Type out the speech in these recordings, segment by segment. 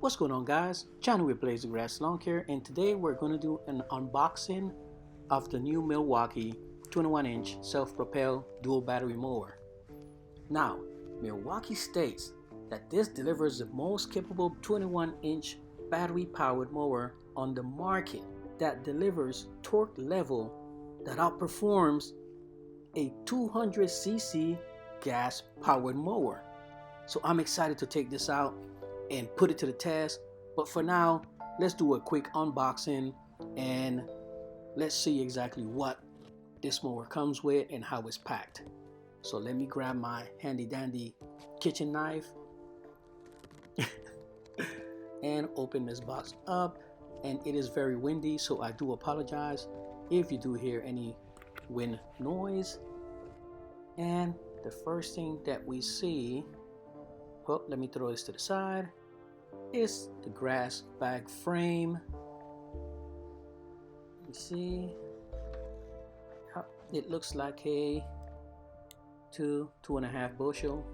What's going on, guys? Johnny with Blaze the Grass Lawn Care, and today we're going to do an unboxing of the new Milwaukee 21-inch self-propelled dual battery mower. Now, Milwaukee states that this delivers the most capable 21-inch battery-powered mower on the market that delivers torque level that outperforms a 200cc gas-powered mower. So I'm excited to take this out and put it to the test, but for now let's do a quick unboxing and let's see exactly what this mower comes with and how it's packed. So let me grab my handy dandy kitchen knife and open this box up. And it is very windy, so I do apologize if you do hear any wind noise. And the first thing that we see, well, let me throw this to the side, is the grass bag frame. You see, it looks like a 2.5 bushel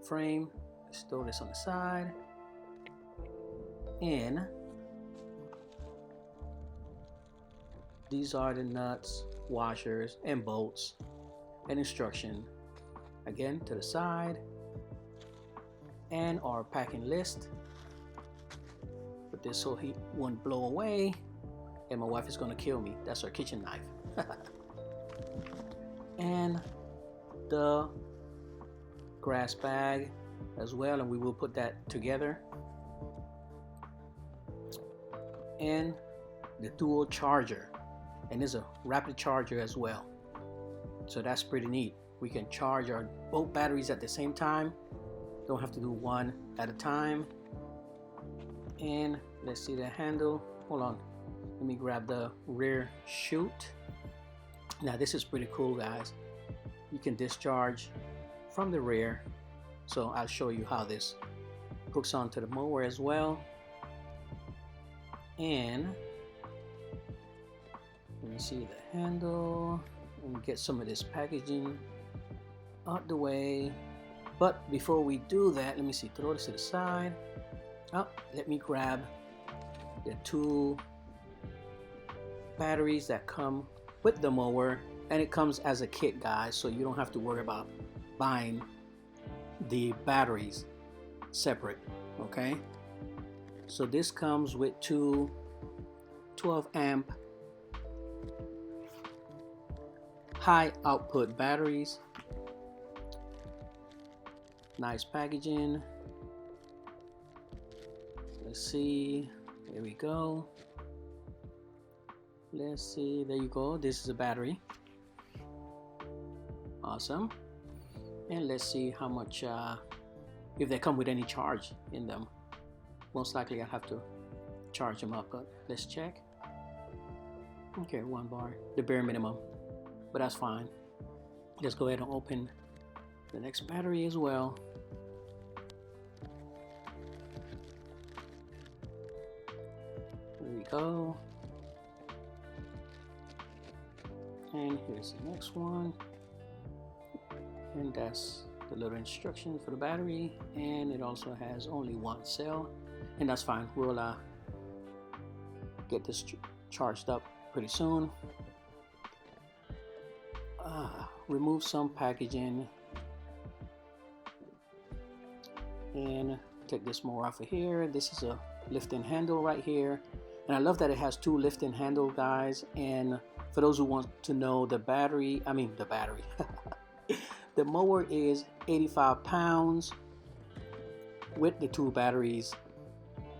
frame. Let's throw this on the side. And these are the nuts, washers, and bolts, and instruction again to the side, and our packing list. Put this so he won't blow away, and my wife is gonna kill me. That's our kitchen knife. And the grass bag as well, and we will put that together. And the dual charger, and there's a rapid charger as well, so that's pretty neat. We can charge our both batteries at the same time, don't have to do one at a time. And let's see the handle. Hold on, let me grab the rear chute. Now this is pretty cool, guys. You can discharge from the rear, so I'll show you how this hooks onto the mower as well. And let me see the handle and get some of this packaging out the way. But before we do that, let me see, throw this to the side. Oh, let me grab the 2 batteries that come with the mower, and it comes as a kit, guys, so you don't have to worry about buying the batteries separate. Okay, so this comes with 2 12-amp high output batteries. Nice packaging. Let's see, there we go. Let's see, there you go. This is a battery. Awesome. And let's see how much, if they come with any charge in them. Most likely I'll have to charge them up, but let's check. Okay, 1 bar, the bare minimum, but that's fine. Let's go ahead and open the next battery as well. There we go. And here's the next one. And that's the little instruction for the battery. And it also has only 1 cell. And that's fine. We'll get this charged up pretty soon. Remove some packaging. And take this more off of here. This is a lifting handle right here, and I love that it has 2 lifting handle, guys. And for those who want to know, the the mower is 85 pounds with the 2 batteries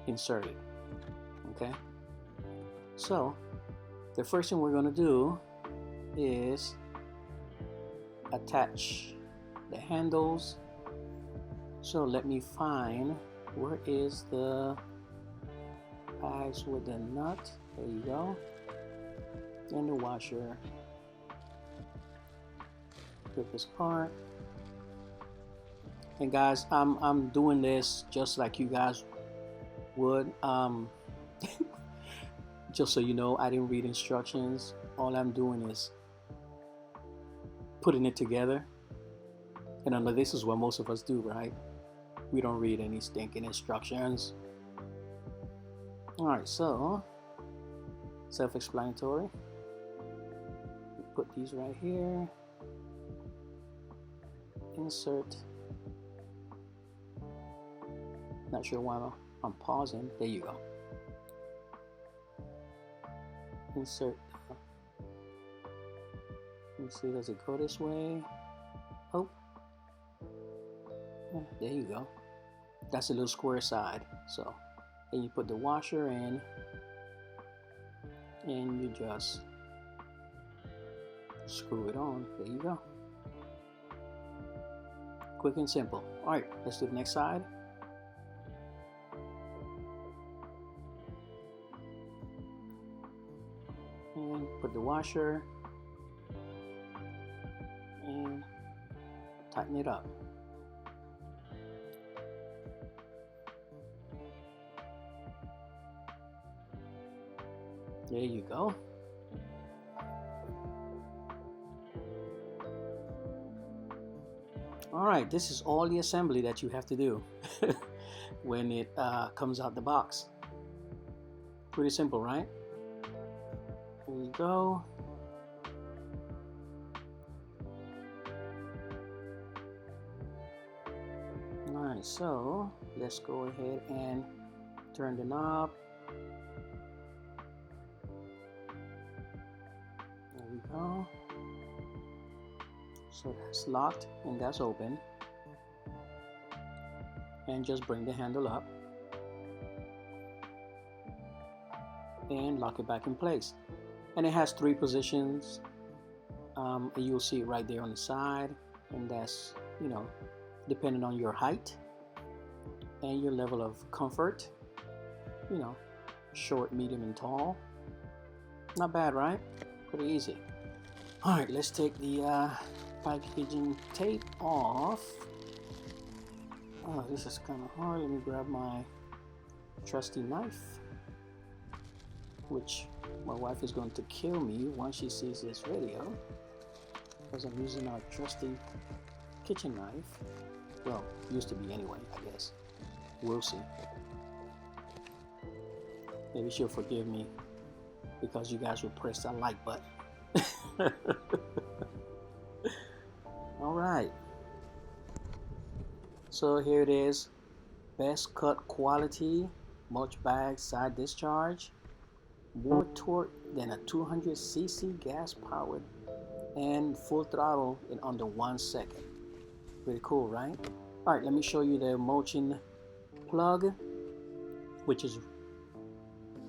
inserted. Okay, so the first thing we're going to do is attach the handles. So let me find, where is the bags with the nut? There you go. And the washer. Rip this apart. And guys, I'm doing this just like you guys would. Just so you know, I didn't read instructions. All I'm doing is putting it together. And I know this is what most of us do, right? We don't read any stinking instructions. Alright, so self-explanatory. Put these right here. Insert. Not sure why I'm pausing. There you go. Insert. Let's see, does it go this way? Oh, yeah, there you go. That's a little square side. So then you put the washer in, and you just screw it on. There you go. Quick and simple. All right, let's do the next side. And put the washer and tighten it up. There you go. All right, this is all the assembly that you have to do when it comes out the box. Pretty simple, right? There you go. Alright, so let's go ahead and turn the knob. There we go. So that's locked and that's open. And just bring the handle up and lock it back in place. And it has 3 positions. You'll see it right there on the side, and that's, you know, depending on your height and your level of comfort, you know, short, medium, and tall. Not bad, right? Pretty easy. All right, let's take the packaging tape off. Oh, this is kind of hard. Let me grab my trusty knife, which my wife is going to kill me once she sees this video, because I'm using our trusty kitchen knife. Well, used to be anyway, I guess. We'll see. Maybe she'll forgive me because you guys will press that like button. All right. So here it is. Best cut quality mulch bag side discharge. More torque than a 200cc gas powered, and full throttle in under 1 second. Pretty cool, right? All right, let me show you the mulching plug, which is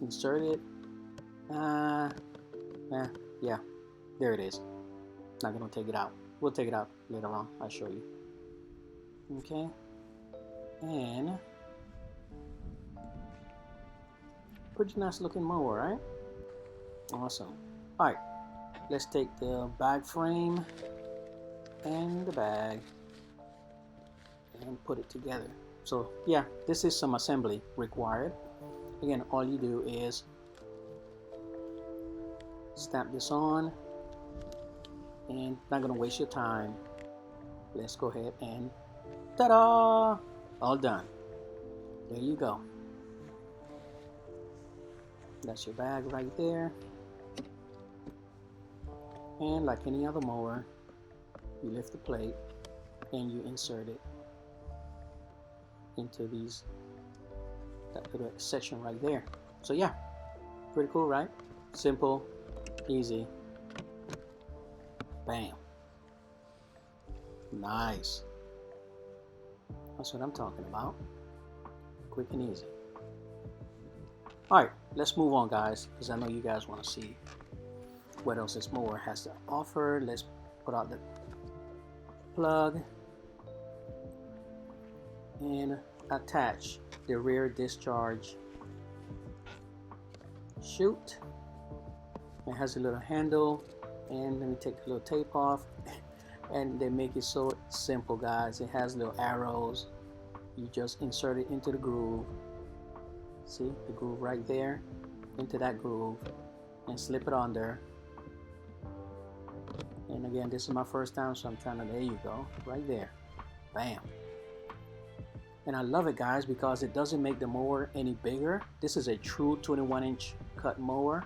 inserted. Yeah, there it is. Not gonna take it out. We'll take it out later on. I'll show you. Okay, and pretty nice looking mower, right? Awesome. All right, let's take the bag frame and the bag and put it together. So yeah, this is some assembly required. Again, all you do is stamp this on, and not gonna waste your time. Let's go ahead and ta-da! All done. There you go. That's your bag right there. And like any other mower, you lift the plate and you insert it into that little section right there. So yeah, pretty cool, right? Simple, easy. Bam. Nice. That's what I'm talking about. Quick and easy. Alright, let's move on, guys, because I know you guys want to see what else this mower has to offer. Let's put out the plug and attach the rear discharge chute. It has a little handle, and let me take the little tape off. And they make it so simple, guys. It has little arrows. You just insert it into the groove. See the groove right there, into that groove, and slip it under. And again, this is my first time, so I'm trying to, there you go, right there. Bam. And I love it, guys, because it doesn't make the mower any bigger. This is a true 21-inch cut mower.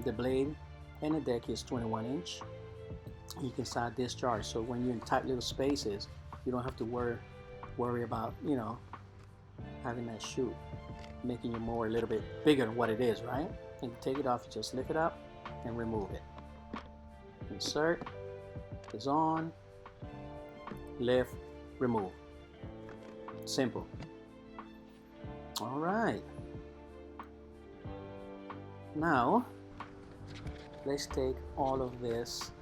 The blade and the deck is 21-inch. You can side discharge, so when you're in tight little spaces, you don't have to worry about, you know, having that chute making your mower a little bit bigger than what it is, right? And you take it off, you just lift it up and remove it. Insert is on, lift, remove. Simple. All right. Now, let's take all of this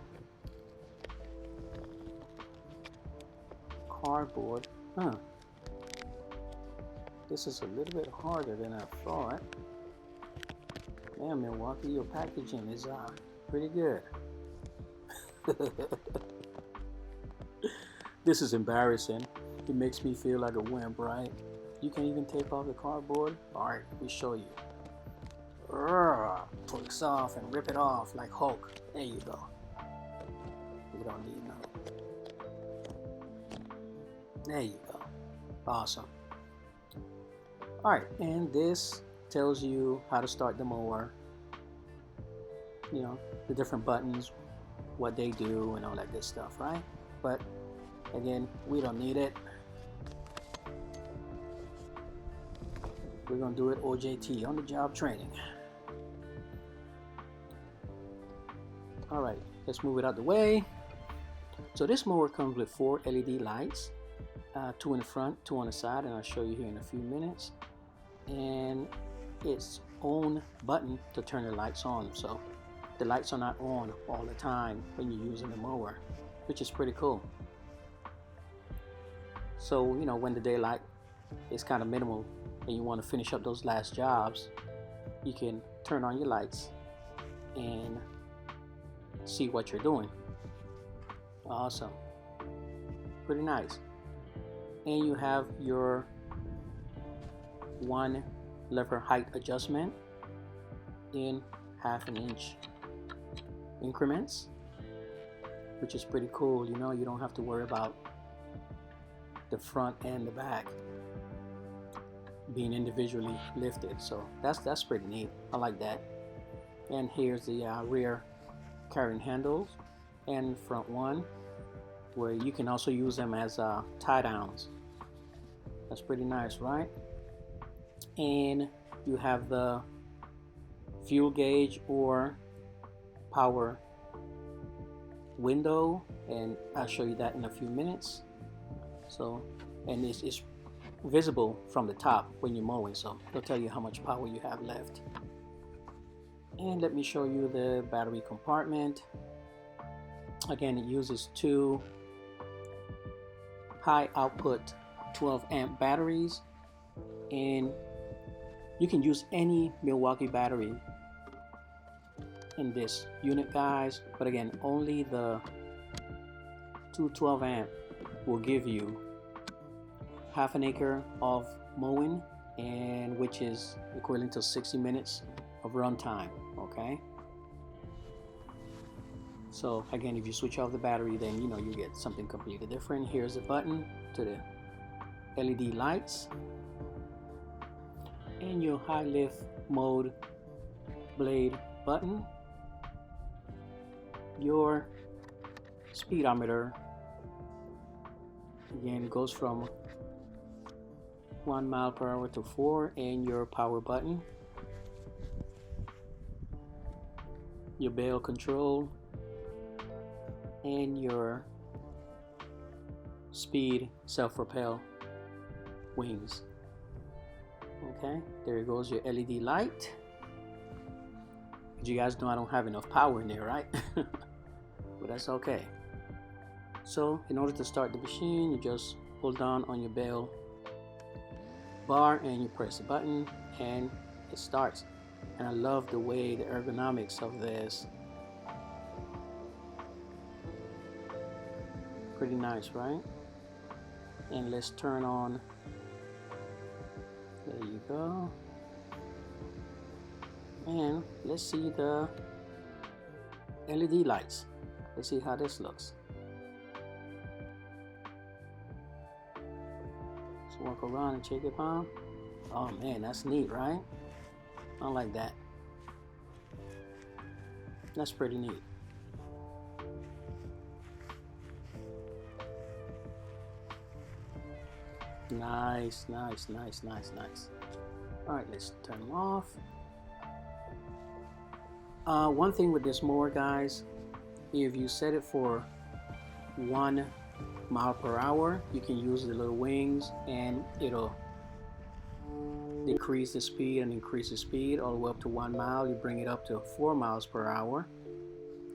cardboard. This is a little bit harder than I thought. Man, Milwaukee, your packaging is pretty good. This is embarrassing. It makes me feel like a wimp, right? You can even take off the cardboard. All right, let me show you. Pull this off and rip it off like Hulk. There you go. We don't need no. There you go. Awesome. All right, and this tells you how to start the mower. You know, the different buttons, what they do, and all that good stuff, right? But again, we don't need it. We're gonna do it OJT, on the job training. All right, let's move it out the way. So this mower comes with 4 LED lights, 2 in the front, 2 on the side, and I'll show you here in a few minutes. And its own button to turn the lights on, so the lights are not on all the time when you're using the mower, which is pretty cool. So, you know, when the daylight is kind of minimal and you want to finish up those last jobs, you can turn on your lights and see what you're doing. Awesome. Pretty nice. And you have your 1 lever height adjustment in 1/2 inch increments, which is pretty cool. You know, you don't have to worry about the front and the back being individually lifted, so that's pretty neat. I like that. And here's the rear carrying handles and front one, where you can also use them as tie downs. That's pretty nice, right? And you have the fuel gauge or power window, and I'll show you that in a few minutes. So, and it's visible from the top when you're mowing, so it'll tell you how much power you have left. And let me show you the battery compartment. Again, it uses 2 high output 12 amp batteries, and you can use any Milwaukee battery in this unit, guys, but again, only the 2 12 amp will give you 1/2 acre of mowing, and which is equivalent to 60 minutes of run time. Okay, so again, if you switch off the battery, then you know you get something completely different. Here's the button to the LED lights, and your high lift mode blade button, your speedometer. Again, it goes from 1 mile per hour to 4, and your power button, your bale control, and your speed self-propel wings. Okay, there goes your LED light. But you guys know I don't have enough power in there, right? But that's okay. So in order to start the machine, you just pull down on your bale bar and you press the button and it starts. And I love the way the ergonomics of this. Pretty nice, right? And let's turn on. There you go. And let's see the LED lights. Let's see how this looks. Walk around and shake it, palm. Oh man, that's neat, right? I like that. That's pretty neat. Nice, nice, nice, nice, nice. All right, let's turn them off. One thing with this mower, guys, if you set it for 1 mile per hour, you can use the little wings and it'll decrease the speed and increase the speed all the way up to 1 mile. You bring it up to 4 miles per hour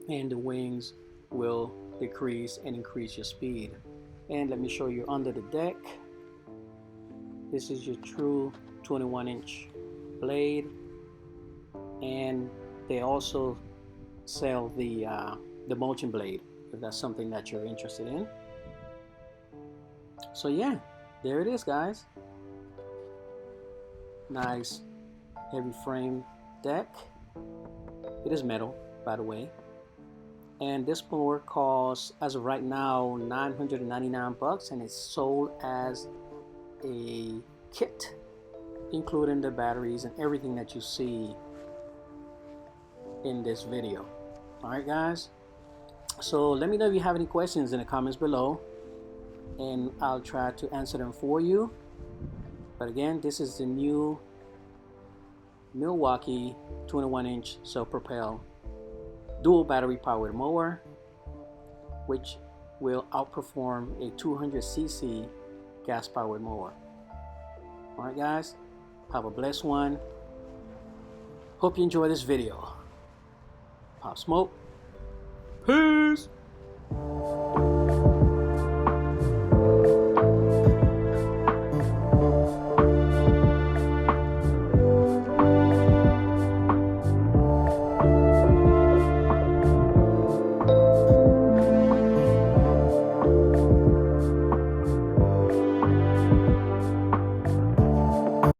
and the wings will decrease and increase your speed. And let me show you under the deck. This is your true 21-inch blade, and they also sell the mulching blade if that's something that you're interested in. So yeah, there it is, guys. Nice heavy frame deck. It is metal, by the way. And this mower costs, as of right now, $999, and it's sold as a kit, including the batteries and everything that you see in this video. All right, guys. So let me know if you have any questions in the comments below, and I'll try to answer them for you. But again, this is the new Milwaukee 21-inch self-propelled dual battery powered mower, which will outperform a 200cc gas powered mower. All right, guys, have a blessed one. Hope you enjoy this video. Pop smoke. Peace.